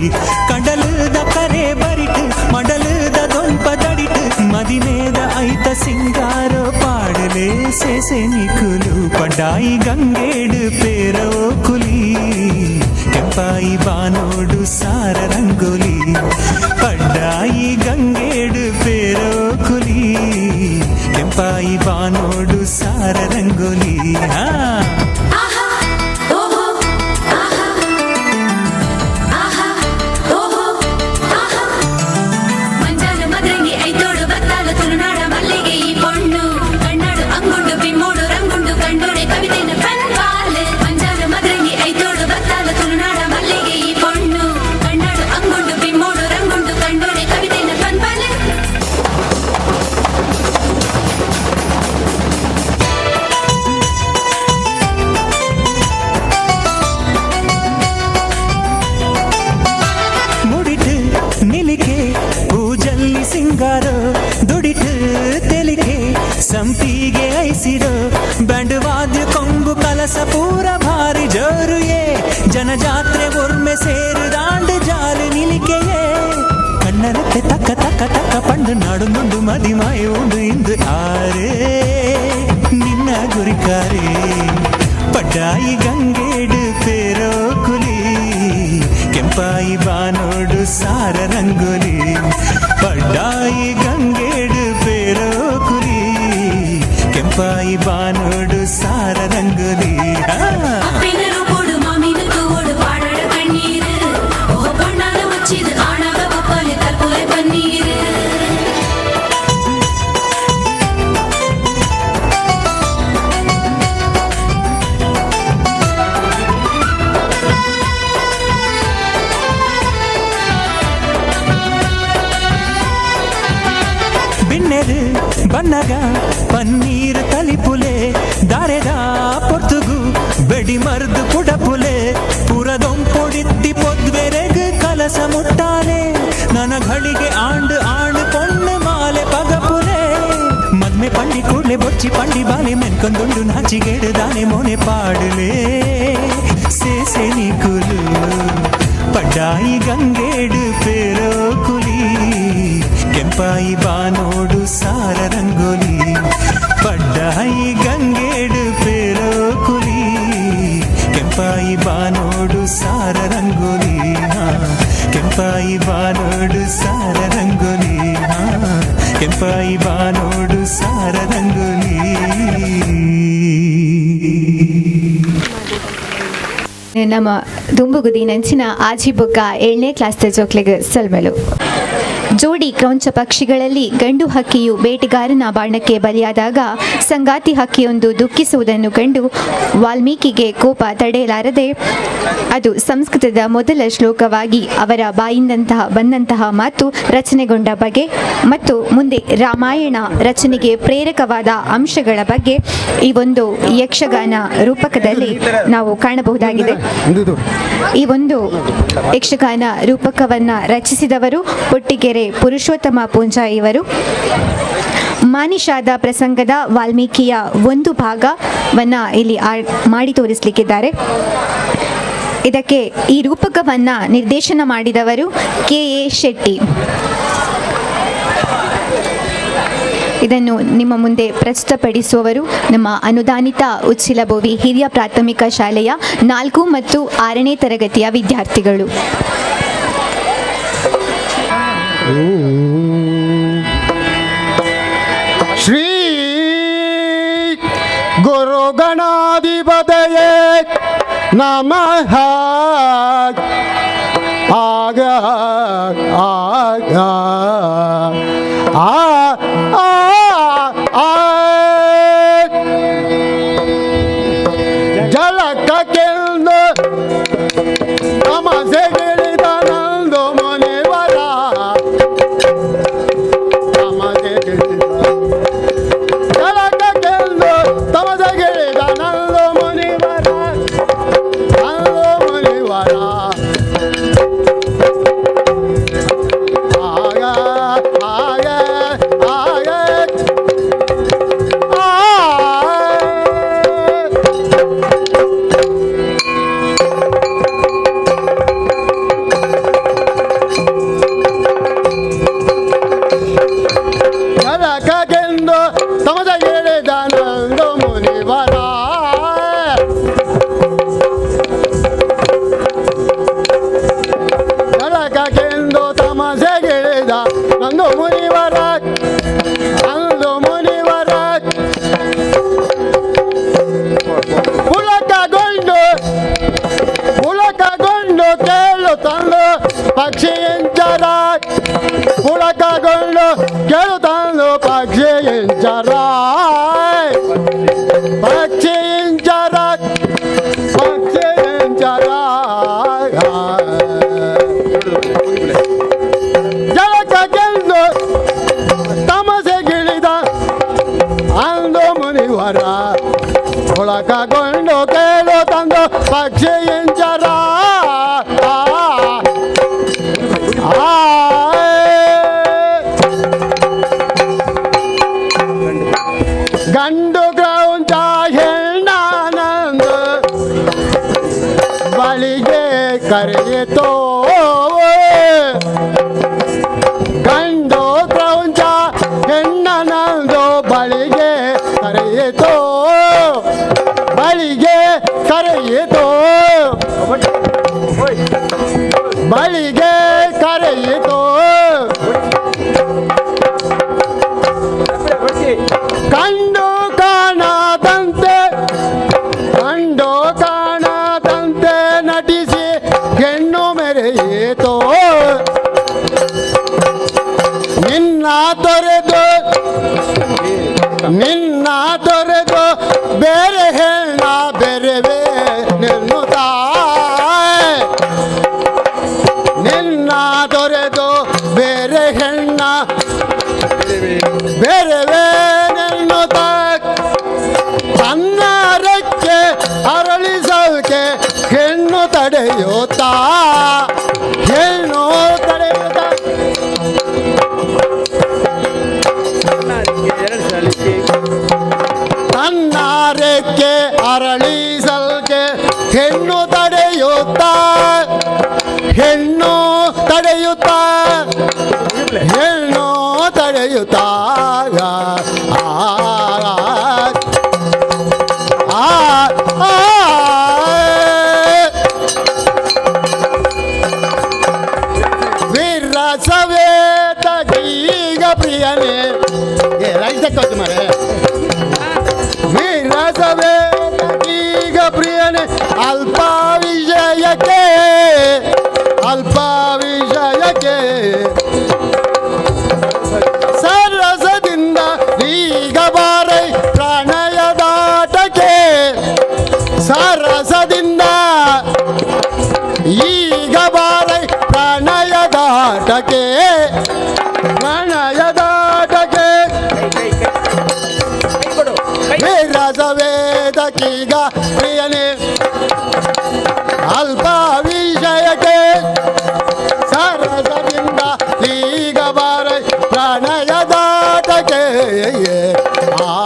ಕಡಲದ ಕರೆ ಬರಿಟ್ ಮಡಲದ ದೊಂಪ ದಡಿಟ್ ಮದಿಮೇದ ಐತ ಸಿಂಗಾರೋ ಪಾಡಲೇ ಸೇಸೆ ನಿಕುಲು ಪಡ್ಡಾಯಿ ಗಂಗೇಡು ಪೇರೋ ಕುಲಿ ಕೆಂಪಾಯಿ ಬಾನೋಡು ಸಾರ ರಂಗೋಲಿ ಪಡ್ಡಾಯಿ ಗಂಗೇಡು ಪೇರೋ ಕುಲಿ ಕೆಂಪಾಯಿ ಬಾನೋಡು ಸಾರ ರಂಗೋಲಿ. ಸಂಪಿಗೆ ಐಸಿರೋ ಬ್ಯಾಂಡ್ ವಾದ್ಯ ಕೊಂಬು ಕಲಸ ಪೂರ ಭಾರಿ ಜೋರುಯೇ ಜನಜಾತ್ರೆ ಒರ್ಮೆ ಸೇರು ದಾಂಡ್ ಜಾಲು ನಿಲಿಕೆಯೇ ಕಣ್ಣರಕ್ಕೆ ತಕ್ಕ ತಕ್ಕ ತಕ್ಕ ಪಂಡು ನಾಡು ನುಂಡು ಮದಿಮಾಯ ಉಂಡು ಇಂದು ಆರೇ ನಿನ್ನ ಗುರಿಕಾರೇ ಪಡ್ಡಾಯಿ ಗಂಗೇಡು ಪೇರೋ ಕುಲಿ ಕೆಂಪಾಯಿ ಬಾನೋಡು ಸಾರ ರಂಗೋಲಿ ಪಡ್ಡಾಯಿ ಗಂಗೇಡು ಪೇರೋ ಕುಲಿ ಕೆಂಪಾಯಿ ಬಾನೋಡು ಸಾರ ರಂಗೋಲಿ. ಬಣ್ಣಗ ಪನ್ನೀರು ತಲಿಪುಲೆ ದಾರೆದ ಪೊರ್ತುಗು ಬೆಡಿ ಮರ್ದು ಪುಡಪುಲೆ ಪುರದೊಂಪೊಡಿತ್ತಿ ಪೊದ್ವೆರೆಗ್ ಕಲಸ ಮುಟ್ಟಾಲೆ ನನ್ನ ಘಳಿಗೆ ಆಂಡು ಆಂಡು ಪೊಣ್ಣು ಮಾಲೆ ಪಗಪುಲೆ ಮದ್ಮೆ ಪಂಡಿ ಕೂಡ್ಲೆ ಬೊಚ್ಚಿ ಪಂಡಿ ಬಾಲೆ ಮೆನ್ಕೊಂದುಂಡು ನಾಚಿಗೇಡು ದಾನೆ ಮೋನೆ ಪಾಡುಲೆ ಸೇಸೆ ನಿಕುಲು ಪಡ್ಡಾಯಿ ಗಂಗೇಡು ಪೇರೋ ಕುಲಿ ಕೆಂಪಾಯಿ ಬಾನೋಡು ಸಾರ ರಂಗೋಲಿ ಪಡ್ಡಾಯಿ ಗಂಗೇಡು ಪೇರೋ ಕುಲಿ ಕೆಂಪಾಯಿ ಬಾನೋಡು ಸಾರ ರಂಗೋಲಿ ಕೆಂಪಾಯಿ ಬಾನೋಡು ಸಾರ ರಂಗೋಲಿ ಕೆಂಪಾಯಿ ಬಾನೋಡು ಸಾರ ರಂಗೋಲಿ. ನಮ್ಮ ದುಂಬುಗುದಿ ನಂಚಿನ ಆಜಿಬೊಕ್ಕ 7ನೇ ಕ್ಲಾಸ್ದ ಜೋಕ್ಲೆಗ್ ಸಲ್ಮೆಲು. ಜೋಡಿ ಕ್ರೌಂಚ ಪಕ್ಷಿಗಳಲ್ಲಿ ಗಂಡು ಹಕ್ಕಿಯು ಬೇಟೆಗಾರನ ಬಾಣಕ್ಕೆ ಬಲಿಯಾದಾಗ ಸಂಗಾತಿ ಹಕ್ಕಿಯೊಂದು ದುಃಖಿಸುವುದನ್ನು ಕಂಡು ವಾಲ್ಮೀಕಿಗೆ ಕೋಪ ತಡೆಯಲಾರದೆ ಅದು ಸಂಸ್ಕೃತದ ಮೊದಲ ಶ್ಲೋಕವಾಗಿ ಅವರ ಬಾಯಿಂದಂತಹ ಬಂದಂತಹ ಮಾತು ರಚನೆಗೊಂಡ ಬಗೆ ಮತ್ತು ಮುಂದೆ ರಾಮಾಯಣ ರಚನೆಗೆ ಪ್ರೇರಕವಾದ ಅಂಶಗಳ ಬಗ್ಗೆ ಈ ಒಂದು ಯಕ್ಷಗಾನ ರೂಪಕದಲ್ಲಿ ನಾವು ಕಾಣಬಹುದಾಗಿದೆ. ಈ ಒಂದು ಯಕ್ಷಗಾನ ರೂಪಕವನ್ನು ರಚಿಸಿದವರು ಪೊಟ್ಟಿಗೆರೆ ಪುರುಷೋತ್ತಮ ಪೂಂಜಾ ಇವರು. ಮಾನಿಷಾದ ಪ್ರಸಂಗದ ವಾಲ್ಮೀಕಿಯ ಒಂದು ಭಾಗವನ್ನು ಇಲ್ಲಿ ಮಾಡಿ ತೋರಿಸಲಿಕ್ಕಿದ್ದಾರೆ. ಇದಕ್ಕೆ ಈ ರೂಪಕವನ್ನು ನಿರ್ದೇಶನ ಮಾಡಿದವರು KA ಶೆಟ್ಟಿ. ಇದನ್ನು ನಿಮ್ಮ ಮುಂದೆ ಪ್ರಸ್ತುತಪಡಿಸುವವರು ನಮ್ಮ ಅನುದಾನಿತ ಉಚ್ಚಿಲಬೋವಿ ಹಿರಿಯ ಪ್ರಾಥಮಿಕ ಶಾಲೆಯ 4 ಮತ್ತು 6ನೇ ತರಗತಿಯ ವಿದ್ಯಾರ್ಥಿಗಳು. ಶ್ರೀ ಗುರು ಗಣಾಧಿಪತಯೇ ನಮಃ. ಆಗ ಆಗ ಆ ಜಲಕ್ಕೆಂದು ತಮಸೆಗಿಳಿದ ನಂದು ಮುನಿವರ ಜಲಕ್ಕೆಂದು ತಮಸೆಗಿಳಿದ ನಂದು ಮುನಿವರ ಆಗ ಆಗ ಆಗ ಜಲಕ್ಕೆಂದು ತಮಸೆಗಿಳಿದ ನಂದು ಮುನಿವರ ಜಲಕ್ಕೆಂದು ತಮಸೆಗಿಳಿದ ನಂದು ಮುನಿವರ ಅಂದು ಮುನಿವರ ಪುಳಕಗೊಂಡು ಕೇಳು ತಂದು ಪಕ್ಷಿಯಂಚರ ಪುಳಕಗೊಂಡು ಕೇಳು ತಂದು ಪಕ್ಷಿಯಂಚರ ಪಕ್ಷಿಯಂಚರ ಪಕ್ಷಿಯಂಚರ ಜಲಕ್ಕೆಂದು ತಮಸೆಗಿಳಿದ ಅಂದು ಮುನಿವರ ಪುಳಕಗೊಂಡು ಕೇಳು ತಂದು ಪಕ್ಷಿಯಂಚರ ಗಂಡು ಕ್ರೌಂಚ ಹೆಣ್ಣಾನಂದು ಬಳಿಗೆ ಕರೆಯಿತೋ. ಗಂಡು ಕ್ರೌಂಚ ಹೆಣ್ಣನಂದು ಬಳಿಗೆ ಕರೆಯಿತೋ. ಬಳಿಗೆ ಕರೆಯಿತೋ. ಬಳಿಗೆ ಕರೆಯಿತೋ. ಕಂಡು ಕಾಣದಂತೆ ಕಂಡು ಕಾಣದಂತೆ ನಟಿಸಿ ಹೆಣ್ಣು ಮೆರೆಯಿತೋ. ನಿನ್ನ ತೊರೆದು ಬೇರೆ ಹೆಣ್ಣ ಬೆರೆವೆ ನಿನ್ನುತ್ತಾ. ನಿನ್ನ ತೊರೆದು ಬೇರೆ ಹೆಣ್ಣ ಬೆರೆವೆ ನಿನ್ನುತ್ತ. ತನ್ನ ರೆಕ್ಕೆ ಅರಳಿಸೋಕೆ ಹೆಣ್ಣು ತಡೆಯುತ್ತಾ. ಹೆಣ್ಣು ತಡೆಯುತ್ತಾ. ತನ್ನ ರೆಕ್ಕೆ ಅರಳಿಸಲ್ಕೆ ಹೆಣ್ಣು ತಡೆಯುತ್ತಾ. ಹೆಣ್ಣು ತಡೆಯುತ್ತಾ. ಹೆಣ್ಣು ತಡೆಯುತ್ತಾ. ವಿರಸವೇತ ಗೀಗ ಪ್ರಿಯನೇ ಮಾರೆ. ವಿರಸವೇತ ಗೀಗ ಪ್ರಿಯನೇ ಅಲ್ಪ ವಿಷಯಕ್ಕೆ ಆಟಕ್ಕೆ ಪ್ರಣಯದಾಟಕ್ಕೆ ರಸವೇದಕ್ಕೀಗ ಪ್ರಿಯನೇ ಅಲ್ಪ ವಿಷಯಕ್ಕೆ ಸರಸದಿಂದ ಈಗ ಬಾರ ಪ್ರಣಯದಾಟಕ್ಕೆ ಆ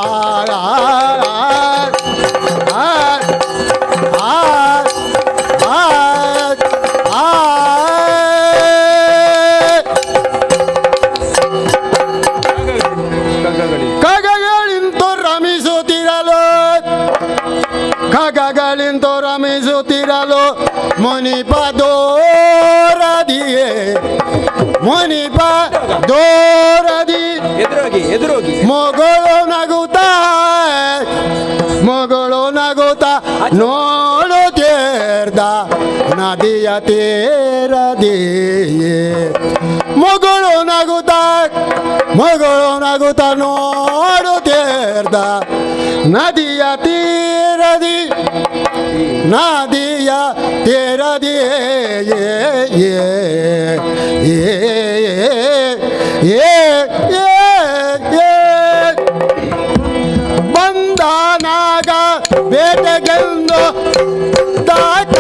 ಖಗಗಳಿಂತು ರಮಿಸುತ್ತಿರಲು ಮುನಿಪ ದೋರದಿಯೇ ಮುನಿಪ ದೋರದಿ ಎದುರೋಗಿ ಮೊಗಳು ನಗುತ್ತಾ ನೋಡುತ್ತೇರ್ದ ನದಿಯ ತೀರದಿಯೇ ಮೊಗಳು ನಗುತ್ತಾ ನೋಡುತ್ತೇರ್ದ ನದಿಯ ತೀರದಿ ಬಂದನಾಗ ಬೇಟೆಗೆಂದು ತಾಕ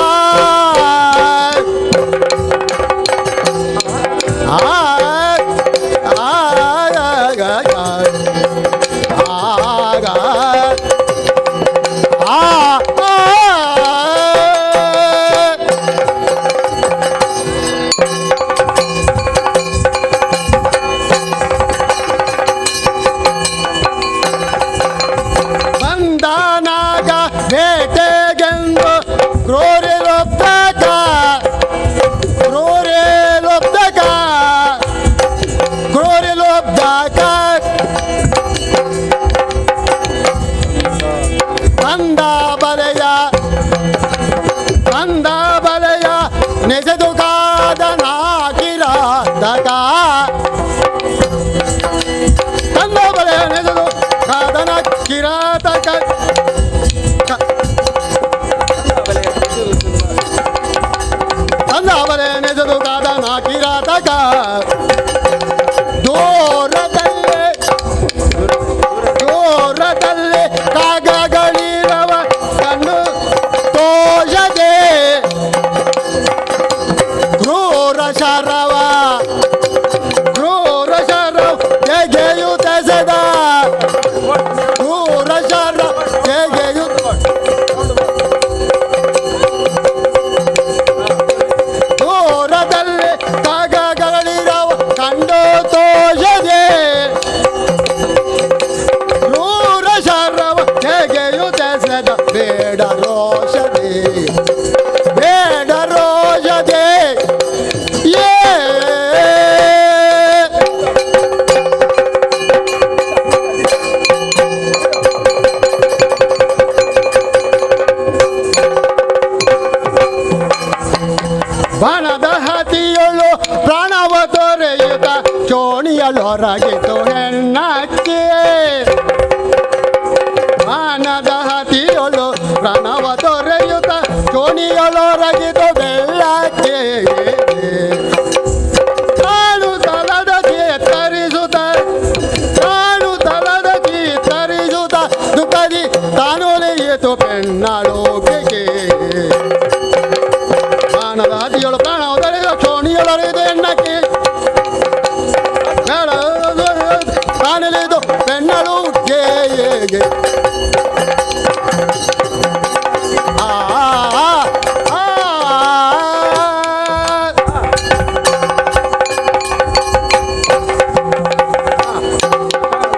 ಬಂದನಾಗ ಬೇಟೆಗೆಂದು ಕ್ರೂರಲೊಬ್ಧಕ ಅಂದ ಬಲೆಯ ನೆಸೆದು ಕಾದನ ಕಿರಾತಕ ಅಂದ ಬಲೆಯ ನೆಸೆದು ಕಾದನ ಕಿರಾತಕ ಅಂದ ಬಲೆಯ ನೆಸೆದು ಕಾದನ ಕಿರಾತಕ ದೂರದಲ್ಲೇ ಕಾಗಗಳಿರವ ಕಣ್ಣು ತೋಷದೆ ಕ್ರೂರ ಶರವ ಜಗೆಯುತ್ತಸದ ಕ್ರೂರ ಶರ ದೂರದಲ್ಲೇ ಕಾಗಗಳಿರವ ಕಂಡು ತೋಷದೆ ಬೇಡ ರೋಷದೆ ಬಣದ ಹತಿಯೊಳು ಪ್ರಾಣವ ತೊರೆಯುತ್ತ ಚೋಣಿಯಲೊರಗಿತು ಹೆಣ್ಣಕ್ಕೆ ಬಾಣದ ಹತಿಯೊಳು ಪ್ರಾಣವ ತೊರೆಯುತ್ತ ಚೋಣಿಯಲೊರಗಿತು ಬೆಳ್ಳಕ್ಕೆ ಕಾಣು ತಲದ ತರಿಸುತ್ತ ದುಃಖದಿ ತಾನುಲಿಯಿತು ಪೆಣ್ಣಳೋಕೆಗೆ ಬಾಣದ ಹತಿಯೊಳು ಪ್ರಾಣವ ತೊರೆಯುತ್ತ ಚೋಣಿಯಲೊರಗಿತು ಹೆಣ್ಣಕ್ಕೆ ತಾನುಲಿಯಿತು ಪೆಣ್ಣಳುಗೆ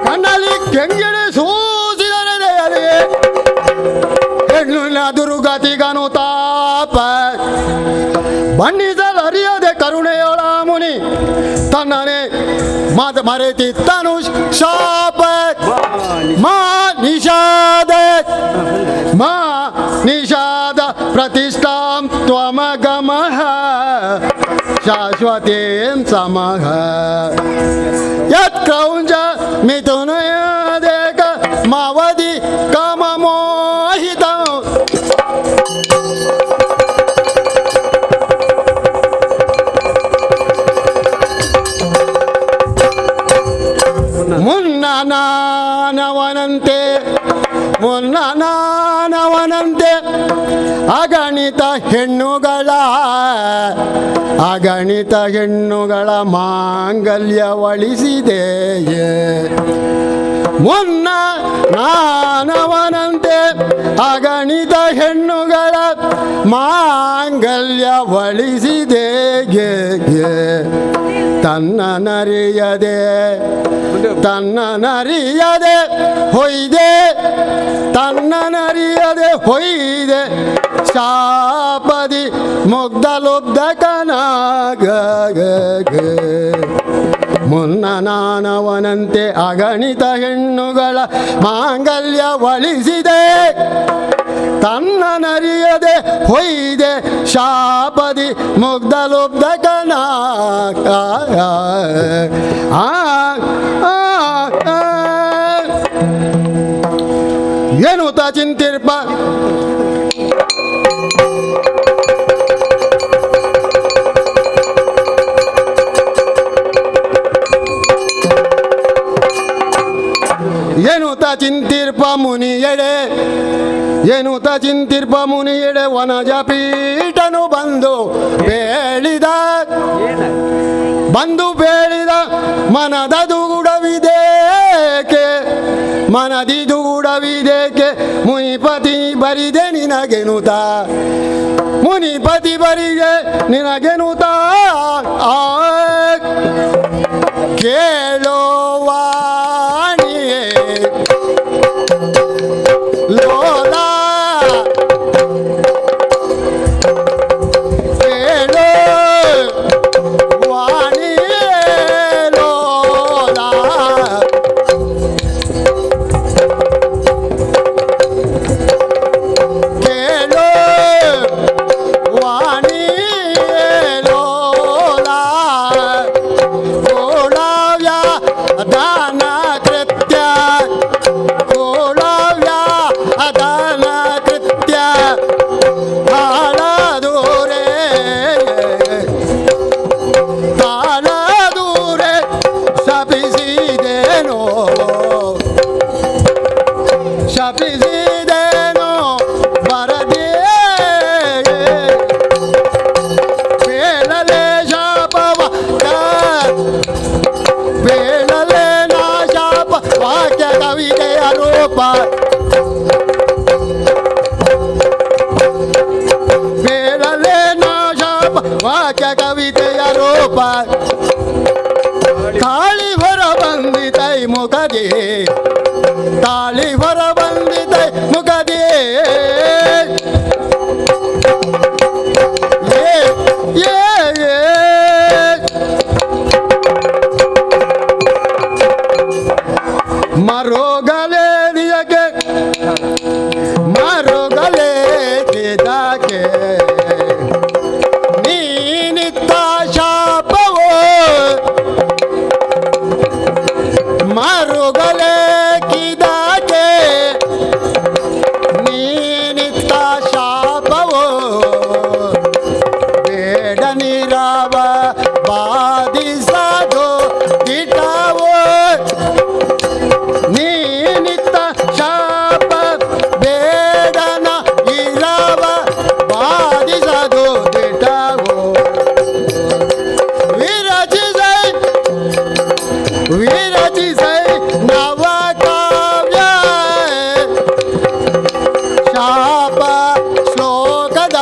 ಕಣ್ಣಲ್ಲಿ ಕೆಂಗಿಡಿ ಸೂಸಿದರೆ ಹೆಣ್ಣಿನ ದುರ್ಗತಿಗನು ತಾಪ ಬಣ್ಣಿಸಲರಿಯದೆ ಕರುಣೆಯೊಳ ಮುನಿ ತನ್ನನೆ ಮರೆತಿತ್ತನು ಶಾಪ ಮಾ ನಿಷಾದ ಪ್ರತಿಷ್ಠಾಂ ತ್ವಮಗಮಃ ಶಾಶ್ವತೀಂ ಸಮಃ ಯತ್ಕ್ರೌಂಚ ಮಿಥುನಯದೇಕ ಮಾವದಿ ಕಾಮಮೋಹಿತಂ ನಾನವನಂತೆ ಅಗಣಿತ ಹೆಣ್ಣುಗಳ ಮಾಂಗಲ್ಯವಳಿಸಿದೆಯೇ ಮುನ್ನ ನಾನವನಂತೆ ಅಗಣಿತ ಹೆಣ್ಣುಗಳ ಮಾಂಗಲ್ಯವಳಿಸಿದೆಯೇ ತನ್ನ ನರಿಯದೆ ಹೊಯ್ದೆ ಶಾಪದಿ ಮುಗ್ಧಲುಬ್ಧಕನಾಗ ಮುನ್ನ ನಾನವನಂತೆ ಅಗಣಿತ ಹೆಣ್ಣುಗಳ ಮಾಂಗಲ್ಯವಳಿಸಿದೆ ತನ್ನ ನರಿಯದೆ ಹೊಯ್ದೆ ಶಾಪದಿ ಮುಗ್ಧಲುಬ್ಧಕನಾಗ ಏನು ತ ಚಿಂತಿರ್ಪ ಚಿಂತಿರ್ಪ ಮುನಿಯೆಡೆ ವನಜ ಪೀಠನು ಬಂದು ಬೇಳಿದ ಮನದಿ ದೂಡವಿದೇಕೆ ಮುನಿಪತಿ ಬರಿದೆ ನಿನಗೆನುತ ಕೇಳೋವಾಣಿಯೇ ಲೋಲ ವಾಕ್ಯ ಕವಿತೆಯ ರೂಪ ತಾಳಿ ಹೊರ ಬಂದಿತೈ ಮುಖದಿ ಮರುಗಲೆ ದಿದಕ್ಕೆ ನೀನಿತ್ತ ಶಾಪವೋ ಮರುಗಲೆ ಕಿದಕ್ಕೆ ನೀನಿತ್ತ ಶಾಪವೋ ಬೇಡ ನೀರಾವ ಬಾಧಿಸದು ಗಿಟವೋ ನೀನಿತ್ತ ಶಾಪ ಬೇಡನ ಇರವ ಬಾಧಿಸದು ಗಿಟವೋ ವಿರಚಿಸೈ ನವ ಕಾವ್ಯ ಶಾಪ ಶ್ಲೋಕದ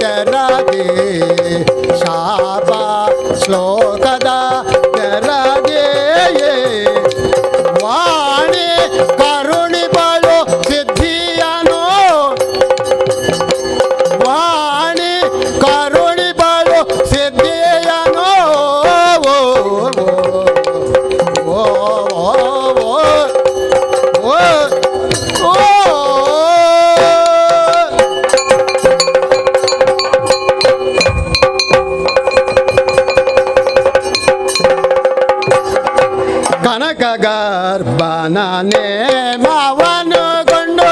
ತೆರಗೆ ಶಾಪ ಶ್ಲೋಕದ ತೆರಗೆ ವಾಣಿ ಕರುಣಿ ಬಲು ಸಿದ್ಧಿಯನು ವಾಣಿ ಕರುಣಿ ಬಲು ಸಿದ್ಧಿಯನು ಕನಕ ಗರ್ಭನೇ ಮಾವನುಗೊಂಡು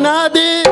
नदी